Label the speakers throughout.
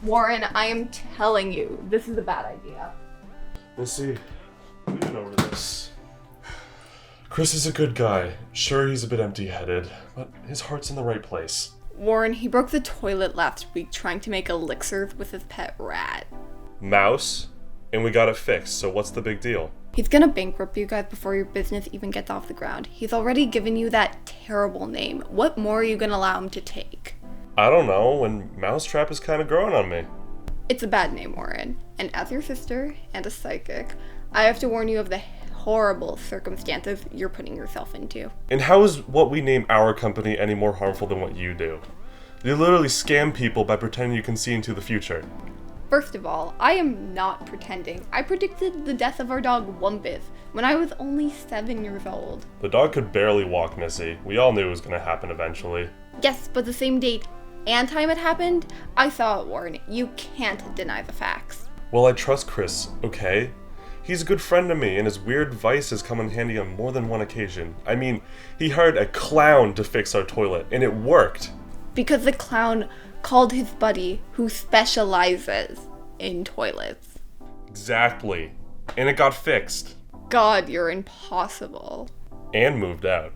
Speaker 1: Warren, I am telling you, this is a bad idea.
Speaker 2: Missy, we've been over this. Chris is a good guy. Sure, he's a bit empty-headed, but his heart's in the right place.
Speaker 1: Warren, he broke the toilet last week trying to make elixirs with his pet rat.
Speaker 2: Mouse? And we got it fixed, so what's the big deal?
Speaker 1: He's gonna bankrupt you guys before your business even gets off the ground. He's already given you that terrible name. What more are you gonna allow him to take?
Speaker 2: I don't know, and Mousetrap is kind of growing on me.
Speaker 1: It's a bad name, Warren. And as your sister and a psychic, I have to warn you of the horrible circumstances you're putting yourself into.
Speaker 2: And how is what we name our company any more harmful than what you do? You literally scam people by pretending you can see into the future.
Speaker 1: First of all, I am not pretending. I predicted the death of our dog Wumpus when I was only 7 years old.
Speaker 2: The dog could barely walk, Missy. We all knew it was going to happen eventually.
Speaker 1: Yes, but the same date and time it happened, I saw it, Warren. You can't deny the facts.
Speaker 2: Well, I trust Chris, okay? He's a good friend to me, and his weird advice has come in handy on more than one occasion. I mean, he hired a clown to fix our toilet, and it worked.
Speaker 1: Because the clown called his buddy who specializes in toilets.
Speaker 2: Exactly. And it got fixed.
Speaker 1: God, you're impossible.
Speaker 2: And moved out.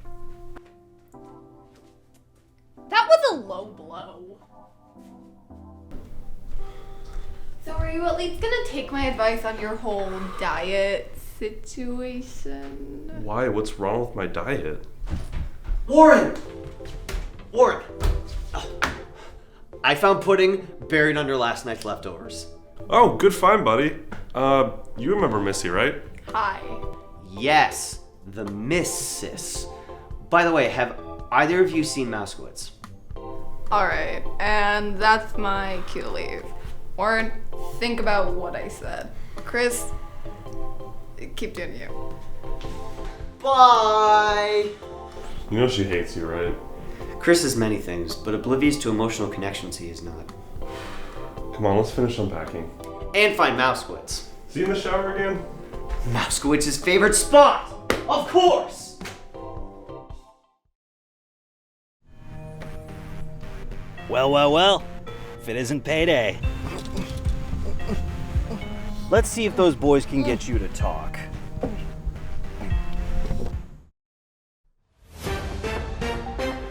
Speaker 1: That was a low blow. So are you at least gonna take my advice on your whole diet situation?
Speaker 2: Why? What's wrong with my diet?
Speaker 3: Warren! Warren! I found pudding buried under last night's leftovers.
Speaker 2: Oh, good find, buddy. You remember Missy, right?
Speaker 1: Hi.
Speaker 3: Yes, the missus. By the way, have either of you seen Mousewoods?
Speaker 1: Alright, and that's my cue to leave. Warren, think about what I said. Chris, keep doing you.
Speaker 3: Bye!
Speaker 2: You know she hates you, right?
Speaker 3: Chris is many things, but oblivious to emotional connections he is not.
Speaker 2: Come on, let's finish unpacking.
Speaker 3: And find Mousewoods.
Speaker 2: See you in the shower again?
Speaker 3: Mousewoods' favorite spot! Of course!
Speaker 4: Well, if it isn't payday. Let's see if those boys can get you to talk.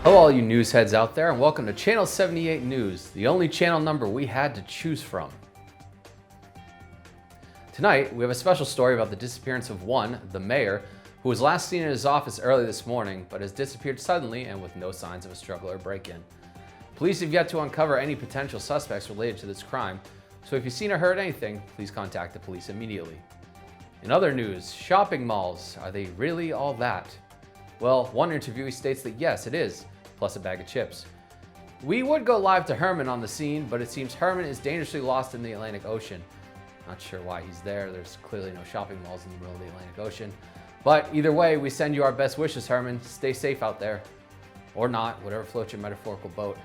Speaker 5: Hello all you news heads out there, and welcome to Channel 78 News, the only channel number we had to choose from. Tonight, we have a special story about the disappearance of the mayor, who was last seen in his office early this morning, but has disappeared suddenly and with no signs of a struggle or break-in. Police have yet to uncover any potential suspects related to this crime, so if you've seen or heard anything, please contact the police immediately. In other news, shopping malls, are they really all that? Well, one interviewee states that yes, it is, plus a bag of chips. We would go live to Herman on the scene, but it seems Herman is dangerously lost in the Atlantic Ocean. Not sure why he's there. There's clearly no shopping malls in the middle of the Atlantic Ocean. But either way, we send you our best wishes, Herman. Stay safe out there. Or not, whatever floats your metaphorical boat.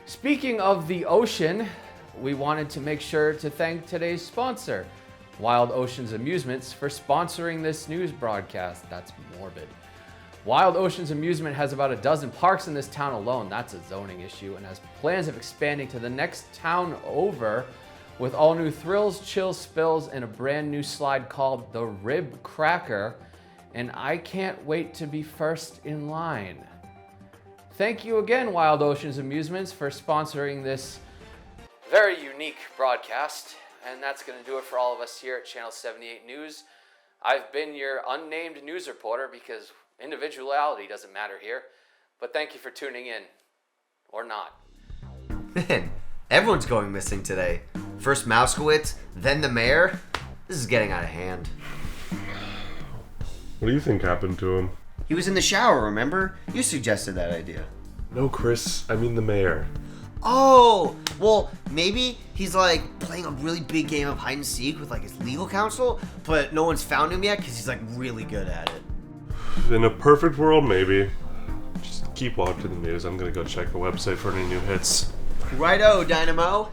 Speaker 5: Speaking of the ocean, we wanted to make sure to thank today's sponsor, Wild Oceans Amusements, for sponsoring this news broadcast. That's morbid. Wild Oceans Amusement has about a dozen parks in this town alone. That's a zoning issue, and has plans of expanding to the next town over with all new thrills, chills, spills, and a brand new slide called the Rib Cracker. And I can't wait to be first in line. Thank you again, Wild Oceans Amusements, for sponsoring this very unique broadcast. And that's going to do it for all of us here at Channel 78 News. I've been your unnamed news reporter because individuality doesn't matter here. But thank you for tuning in. Or not.
Speaker 3: Man, everyone's going missing today. First Mousewoods, then the mayor. This is getting out of hand.
Speaker 2: What do you think happened to him?
Speaker 3: He was in the shower, remember? You suggested that idea.
Speaker 2: No, Chris, I mean the mayor.
Speaker 3: Oh, well, maybe he's like playing a really big game of hide and seek with like his legal counsel, but no one's found him yet because he's like really good at it.
Speaker 2: In a perfect world, maybe. Just keep watching the news. I'm gonna go check the website for any new hits.
Speaker 3: Righto, Dynamo.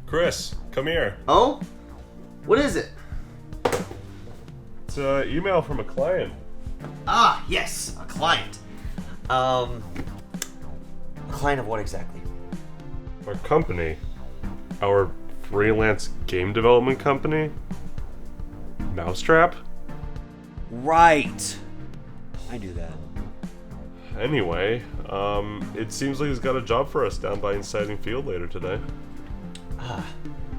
Speaker 2: Chris, come here.
Speaker 3: Oh? What is it?
Speaker 2: It's an email from a client.
Speaker 3: Ah, yes, a client. A client of what exactly?
Speaker 2: Our company. Our freelance game development company. Mousetrap?
Speaker 4: Right. I do that.
Speaker 2: Anyway, it seems like he's got a job for us down by Inciting Field later today.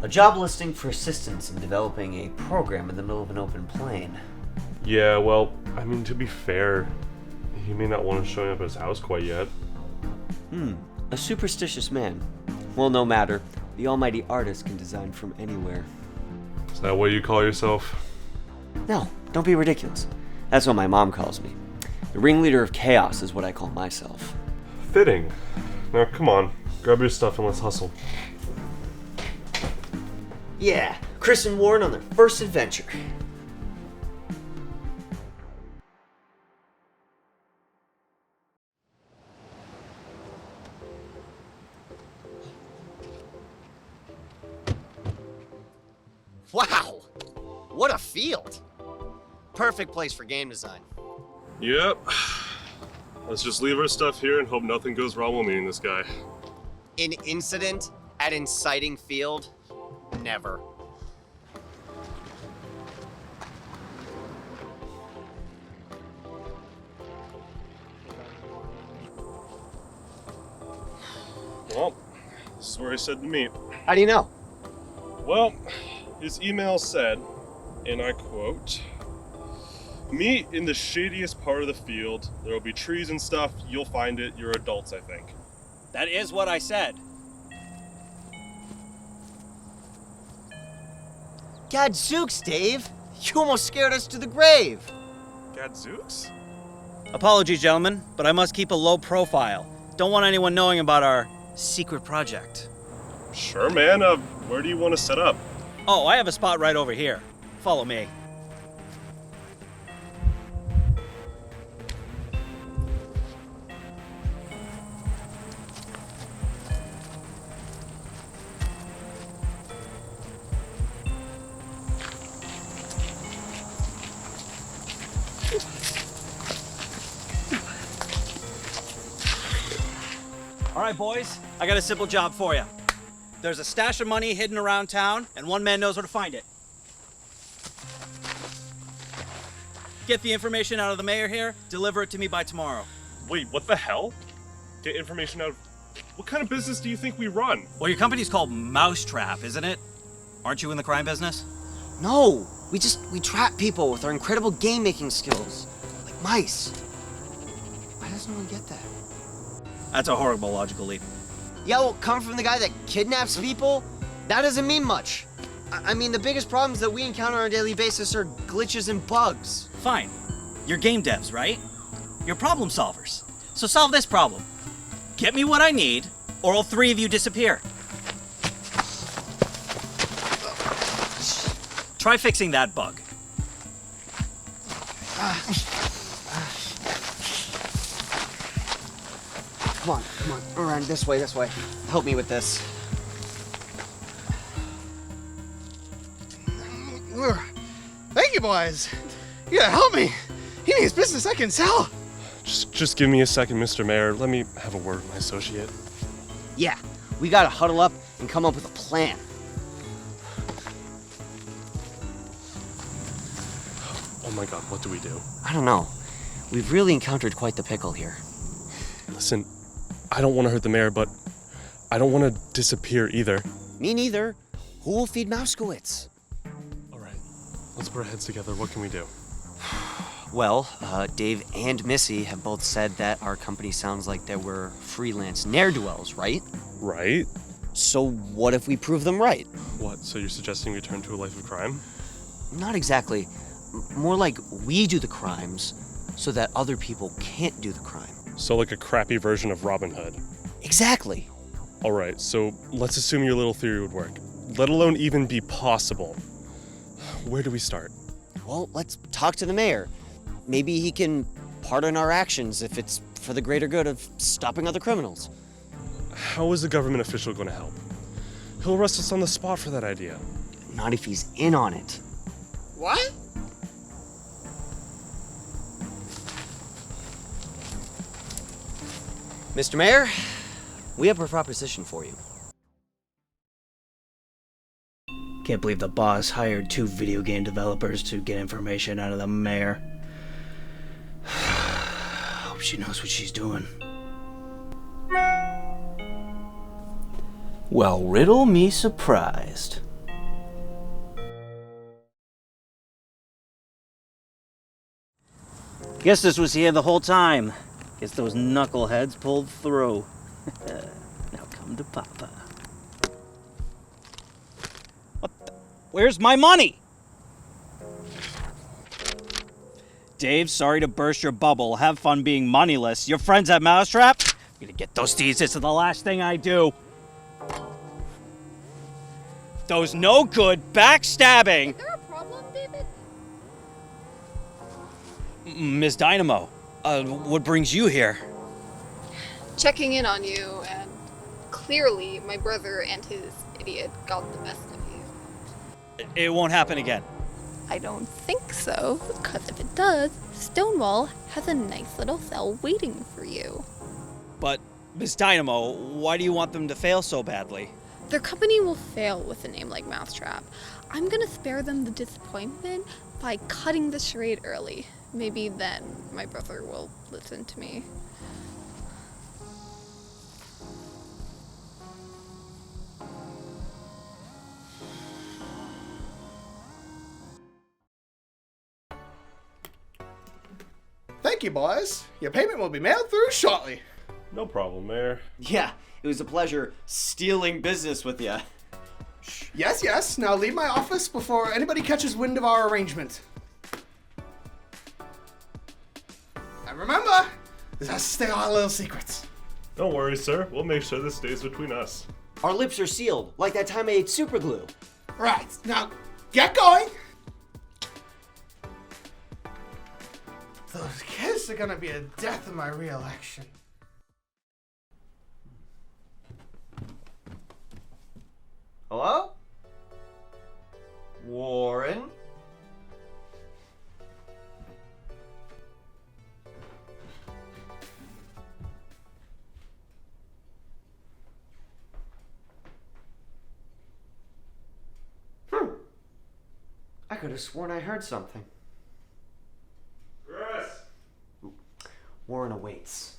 Speaker 3: A job listing for assistance in developing a program in the middle of an open plain.
Speaker 2: Yeah, well, I mean, to be fair, he may not want us showing up at his house quite yet.
Speaker 3: A superstitious man. Well, no matter. The almighty artist can design from anywhere.
Speaker 2: Is that what you call yourself?
Speaker 3: No, don't be ridiculous. That's what my mom calls me. The ringleader of chaos is what I call myself.
Speaker 2: Fitting. Now, come on, grab your stuff and let's hustle.
Speaker 3: Yeah, Chris and Warren on their first adventure. Wow! What a field! Perfect place for game design.
Speaker 2: Yep. Let's just leave our stuff here and hope nothing goes wrong while meeting this guy.
Speaker 3: An incident at Inciting Field? Never.
Speaker 2: Well, this is where he said to meet.
Speaker 3: How do you know?
Speaker 2: Well, his email said, and I quote, "Meet in the shadiest part of the field. There will be trees and stuff. You'll find it. You're adults, I think."
Speaker 4: That is what I said.
Speaker 3: Gadzooks, Dave! You almost scared us to the grave!
Speaker 2: Gadzooks?
Speaker 4: Apologies, gentlemen, but I must keep a low profile. Don't want anyone knowing about our secret project.
Speaker 2: Sure, man. Where do you want to set up?
Speaker 4: Oh, I have a spot right over here. Follow me. All right, boys, I got a simple job for you. There's a stash of money hidden around town, and one man knows where to find it. Get the information out of the mayor here, deliver it to me by tomorrow.
Speaker 2: Wait, what the hell? Get information out of... What kind of business do you think we run?
Speaker 4: Well, your company's called Mousetrap, isn't it? Aren't you in the crime business?
Speaker 3: No! We trap people with our incredible game-making skills. Like mice. Why doesn't one get that?
Speaker 4: That's a horrible logical leap.
Speaker 3: Yeah, well, coming from the guy that kidnaps people, that doesn't mean much. I mean, the biggest problems that we encounter on a daily basis are glitches and bugs.
Speaker 4: Fine. You're game devs, right? You're problem solvers. So solve this problem. Get me what I need, or all three of you disappear. Try fixing that bug.
Speaker 3: Come on, around this way. Help me with this.
Speaker 6: Thank you, boys. You gotta help me. He needs business I can sell.
Speaker 2: Just give me a second, Mr. Mayor. Let me have a word with my associate.
Speaker 3: Yeah, we gotta huddle up and come up with a plan.
Speaker 2: Oh my god, what do we do?
Speaker 3: I don't know. We've really encountered quite the pickle here.
Speaker 2: Listen, I don't want to hurt the mayor, but I don't want to disappear either.
Speaker 3: Me neither. Who will feed Mouskowitz?
Speaker 2: Alright, let's put our heads together. What can we do?
Speaker 3: Well, Dave and Missy have both said that our company sounds like they were freelance ne'er-do-wells, right?
Speaker 2: Right?
Speaker 3: So what if we prove them right?
Speaker 2: What, so you're suggesting we turn to a life of crime?
Speaker 3: Not exactly. More like we do the crimes so that other people can't do the crime.
Speaker 2: So like a crappy version of Robin Hood.
Speaker 3: Exactly.
Speaker 2: Alright, so let's assume your little theory would work, let alone even be possible. Where do we start?
Speaker 3: Well, let's talk to the mayor. Maybe he can pardon our actions if it's for the greater good of stopping other criminals.
Speaker 2: How is a government official going to help? He'll arrest us on the spot for that idea.
Speaker 3: Not if he's in on it.
Speaker 6: What?
Speaker 7: Mr. Mayor, we have a proposition for you.
Speaker 8: Can't believe the boss hired 2 video game developers to get information out of the mayor. Hope she knows what she's doing.
Speaker 7: Well, riddle me surprised. Guess this was here the whole time. Guess those knuckleheads pulled through. Now come to Papa. Where's my money? Dave, sorry to burst your bubble. Have fun being moneyless. Your friends at Mousetrap? I'm gonna get those teas. This is the last thing I do. Those no good backstabbing.
Speaker 1: Is there a problem, David?
Speaker 7: Miss Dynamo, what brings you here?
Speaker 1: Checking in on you, and clearly my brother and his idiot got the best of you.
Speaker 7: It won't happen again.
Speaker 1: I don't think so, because if it does, Stonewall has a nice little cell waiting for you.
Speaker 7: But, Miss Dynamo, why do you want them to fail so badly?
Speaker 1: Their company will fail with a name like Mousetrap. I'm gonna spare them the disappointment by cutting the charade early. Maybe then my brother will listen to me.
Speaker 6: Thank you, boys. Your payment will be mailed through shortly.
Speaker 2: No problem, Mayor.
Speaker 3: Yeah, it was a pleasure stealing business with you.
Speaker 6: Yes, yes. Now leave my office before anybody catches wind of our arrangement. And remember, this has to stay our little secrets.
Speaker 2: Don't worry, sir. We'll make sure this stays between us.
Speaker 3: Our lips are sealed, like that time I ate super glue.
Speaker 6: Right, now get going. Those kids are gonna be a death in my re-election.
Speaker 3: Hello? Warren? I could have sworn I heard something.
Speaker 2: Chris!
Speaker 3: Warren awaits.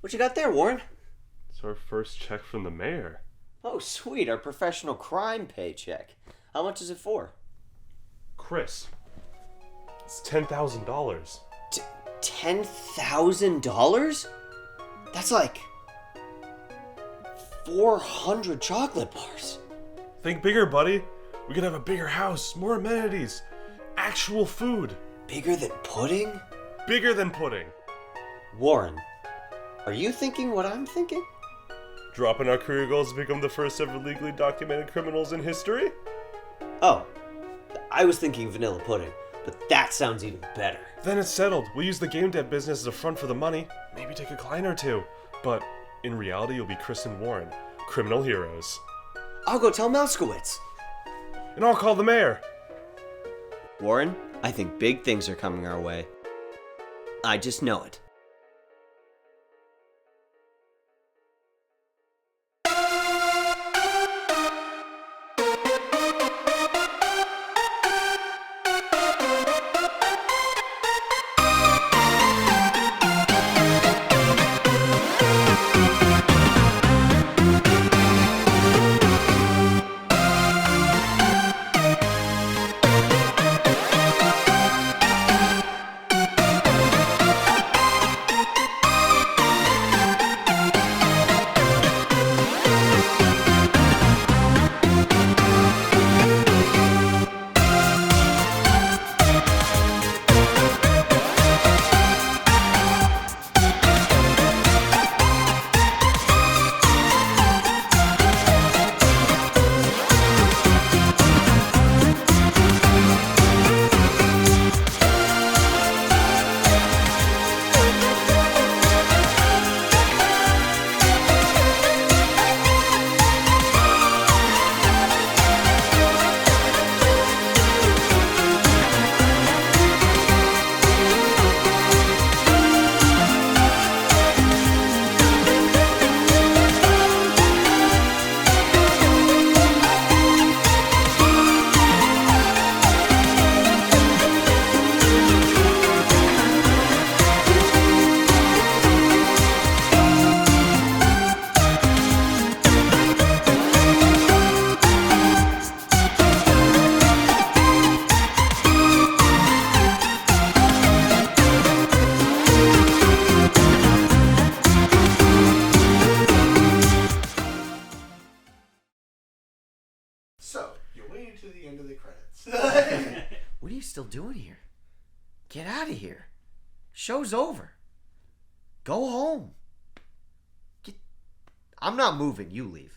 Speaker 3: What you got there, Warren?
Speaker 2: It's our first check from the mayor.
Speaker 3: Oh, sweet, our professional crime paycheck. How much is it for?
Speaker 2: Chris, it's $10,000.
Speaker 3: $10,000? That's like 400 chocolate bars.
Speaker 2: Think bigger, buddy. We could have a bigger house, more amenities, actual food.
Speaker 3: Bigger than pudding?
Speaker 2: Bigger than pudding.
Speaker 3: Warren, are you thinking what I'm thinking?
Speaker 2: Dropping our career goals to become the first ever legally documented criminals in history?
Speaker 3: Oh, I was thinking vanilla pudding, but that sounds even better.
Speaker 2: Then it's settled. We'll use the game dev business as a front for the money. Maybe take a client or two. But in reality, you'll be Chris and Warren, criminal heroes.
Speaker 3: I'll go tell Mouskowitz.
Speaker 2: And I'll call the mayor.
Speaker 3: Warren, I think big things are coming our way. I just know it. What are you still doing here? Get out of here. Show's over. Go home. I'm not moving. You leave.